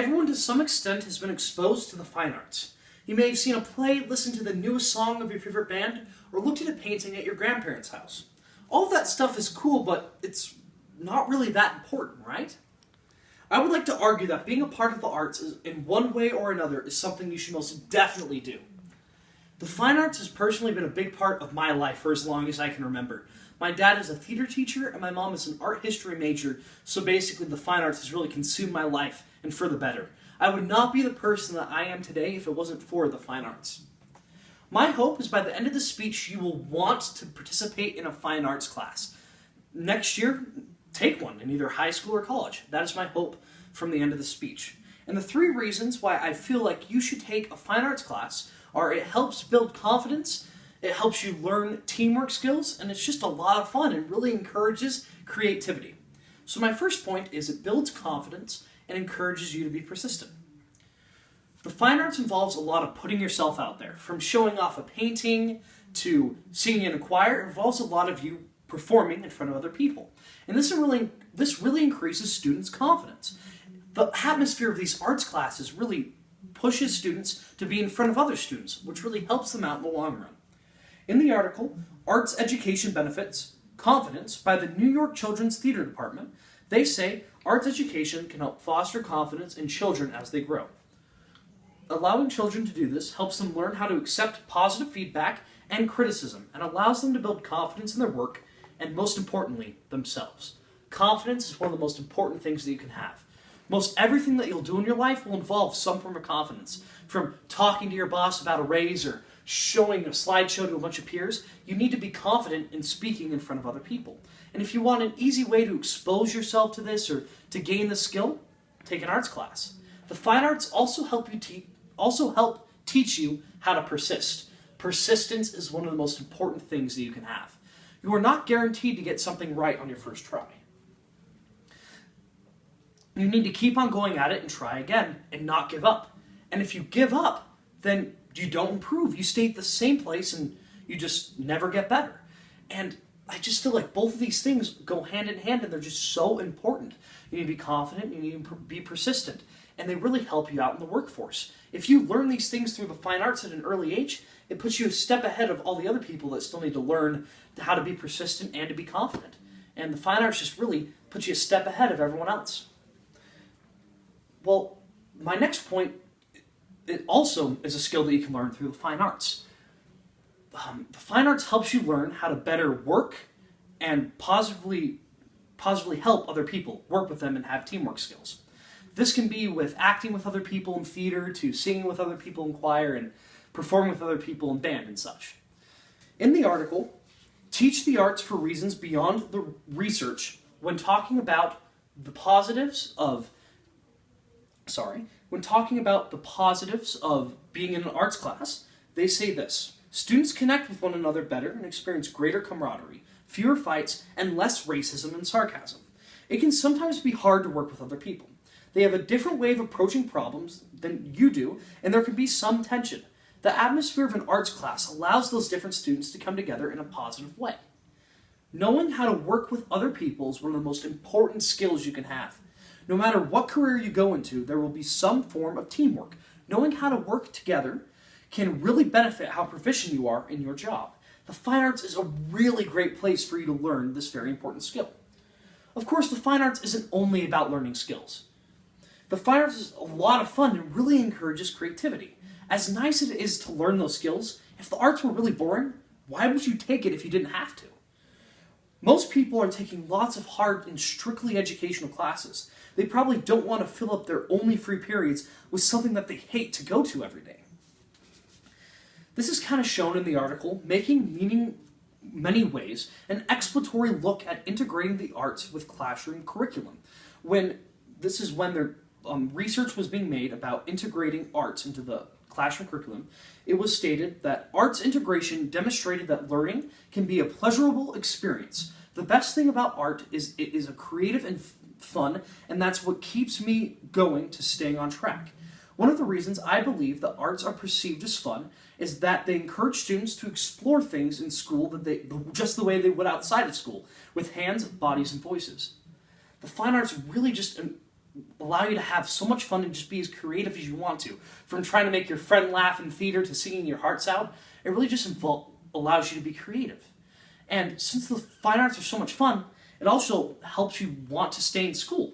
Everyone to some extent has been exposed to the fine arts. You may have seen a play, listened to the newest song of your favorite band, or looked at a painting at your grandparents' house. All of that stuff is cool, but it's not really that important, right? I would like to argue that being a part of the arts in one way or another is something you should most definitely do. The fine arts has personally been a big part of my life for as long as I can remember. My dad is a theater teacher and my mom is an art history major, so basically the fine arts has really consumed my life, and for the better. I would not be the person that I am today if it wasn't for the fine arts. My hope is by the end of the speech you will want to participate in a fine arts class. Next year, take one in either high school or college. That is my hope from the end of the speech. And the 3 reasons why I feel like you should take a fine arts class are it helps build confidence, it helps you learn teamwork skills, and it's just a lot of fun and really encourages creativity. So my first point is it builds confidence and encourages you to be persistent. The fine arts involves a lot of putting yourself out there. From showing off a painting to singing in a choir, it involves a lot of you performing in front of other people. And this really increases students' confidence. The atmosphere of these arts classes really pushes students to be in front of other students, which really helps them out in the long run. In the article, Arts Education Benefits Confidence by the New York Children's Theater Department, they say arts education can help foster confidence in children as they grow. Allowing children to do this helps them learn how to accept positive feedback and criticism and allows them to build confidence in their work and, most importantly, themselves. Confidence is one of the most important things that you can have. Most everything that you'll do in your life will involve some form of confidence. From talking to your boss about a raise or showing a slideshow to a bunch of peers, you need to be confident in speaking in front of other people. And if you want an easy way to expose yourself to this or to gain the skill, take an arts class. The fine arts also help teach you how to persist. Persistence is one of the most important things that you can have. You are not guaranteed to get something right on your first try. You need to keep on going at it and try again and not give up. And if you give up, then you don't improve. You stay at the same place and you just never get better. And I just feel like both of these things go hand in hand and they're just so important. You need to be confident, you need to be persistent, and they really help you out in the workforce. If you learn these things through the fine arts at an early age, it puts you a step ahead of all the other people that still need to learn how to be persistent and to be confident. And the fine arts just really puts you a step ahead of everyone else. Well, my next point, it also is a skill that you can learn through the fine arts. The fine arts helps you learn how to better work and positively help other people, work with them and have teamwork skills. This can be with acting with other people in theater, to singing with other people in choir, and performing with other people in band and such. In the article, Teach the Arts for Reasons Beyond the Research, when talking about the positives of being in an arts class, they say this: students connect with one another better and experience greater camaraderie, fewer fights, and less racism and sarcasm. It can sometimes be hard to work with other people. They have a different way of approaching problems than you do, and there can be some tension. The atmosphere of an arts class allows those different students to come together in a positive way. Knowing how to work with other people is one of the most important skills you can have. No matter what career you go into, there will be some form of teamwork. Knowing how to work together can really benefit how proficient you are in your job. The fine arts is a really great place for you to learn this very important skill. Of course, the fine arts isn't only about learning skills. The fine arts is a lot of fun and really encourages creativity. As nice as it is to learn those skills, if the arts were really boring, why would you take it if you didn't have to? Most people are taking lots of hard and strictly educational classes. They probably don't want to fill up their only free periods with something that they hate to go to every day. This is kind of shown in the article, Making Meaning Many Ways, an exploratory look at integrating the arts with classroom curriculum. When research was being made about integrating arts into the classroom curriculum, it was stated that arts integration demonstrated that learning can be a pleasurable experience. The best thing about art is it is a creative and fun, and that's what keeps me going to staying on track. One of the reasons I believe that arts are perceived as fun is that they encourage students to explore things in school just the way they would outside of school, with hands, bodies, and voices. The fine arts really just allow you to have so much fun and just be as creative as you want to. From trying to make your friend laugh in theater to singing your hearts out, it really just allows you to be creative. And since the fine arts are so much fun, it also helps you want to stay in school.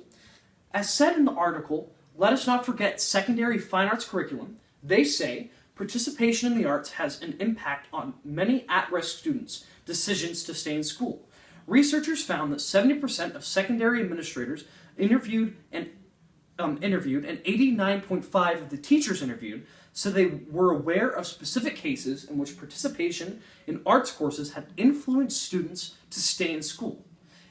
As said in the article, let us not forget secondary fine arts curriculum. They say participation in the arts has an impact on many at-risk students' decisions to stay in school. Researchers found that 70% of secondary administrators interviewed and 89.5% of the teachers interviewed said they were aware of specific cases in which participation in arts courses had influenced students to stay in school.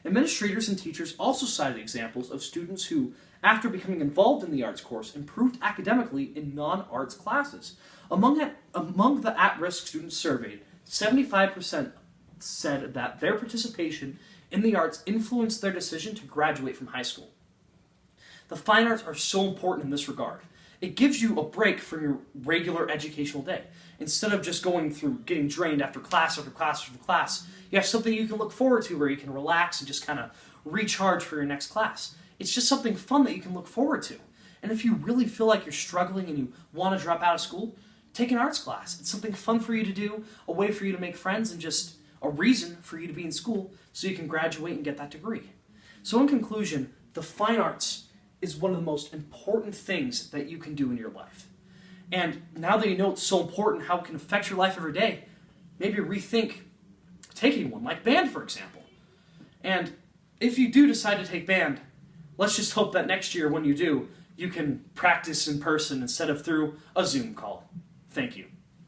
Administrators and teachers also cited examples of students who, after becoming involved in the arts course, improved academically in non-arts classes. Among the at-risk students surveyed, 75% said that their participation in the arts influenced their decision to graduate from high school. The fine arts are so important in this regard. It gives you a break from your regular educational day. Instead of just going through getting drained after class after class after class, you have something you can look forward to where you can relax and just kind of recharge for your next class. It's just something fun that you can look forward to. And if you really feel like you're struggling and you want to drop out of school, take an arts class. It's something fun for you to do, a way for you to make friends, and just a reason for you to be in school so you can graduate and get that degree. So in conclusion, the fine arts is one of the most important things that you can do in your life. And now that you know it's so important, how it can affect your life every day, maybe rethink taking one, like band, for example. And if you do decide to take band, let's just hope that next year when you do, you can practice in person instead of through a Zoom call. Thank you.